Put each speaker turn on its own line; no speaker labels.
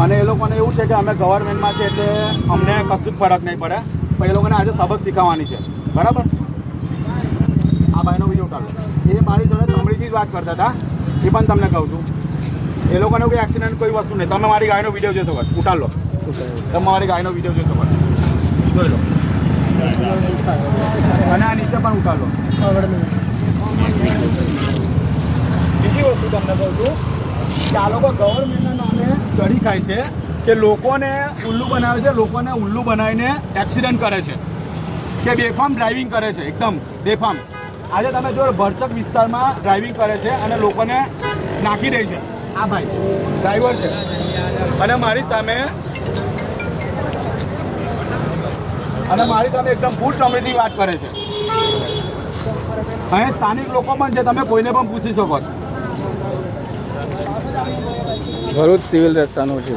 અને એ લોકોને એવું છે કે અમે ગવર્મેન્ટમાં છે એટલે અમને કશું જ ફરક નહીં પડે, પણ એ લોકોને આજે સબક શીખવવાની છે, બરાબર? આ ભાઈનો વિડીયો ઉતારો. એ મારી જોડે તમડીથી જ વાત કરતા હતા, એ પણ તમને કહું છું. એ લોકોને કોઈ એક્સિડન્ટ કોઈ વસ્તુ નહીં. તમે મારી ગાયનો વિડીયો જોઈ શકો, ઉતાર લો. તમે મારી ગાયનો વિડીયો જોઈ શકો, જોઈ લો. અને આ નીચે પણ ઉતાર લો. બીજી વસ્તુ તમને કહું છું કે આ લોકો ગવર્મેન્ટના નામે ચડી ખાય છે કે લોકોને ઉલ્લુ બનાવે છે, લોકોને ઉલ્લુ બનાવીને એક્સિડન્ટ કરે છે, કે બેફામ ડ્રાઇવિંગ કરે છે, એકદમ બેફામ. આજે તમે જો ભરચક વિસ્તારમાં ડ્રાઇવિંગ કરે છે અને લોકોને નાખી દે છે. આ ભાઈ ડ્રાઈવર છે અને મારી સામે એકદમ ફૂલ ટમેટી વાત કરે છે. અહીં સ્થાનિક લોકો પણ છે, તમે કોઈને પણ પૂછી શકો છો.
ભરૂચ સિવિલ રસ્તાનો છે.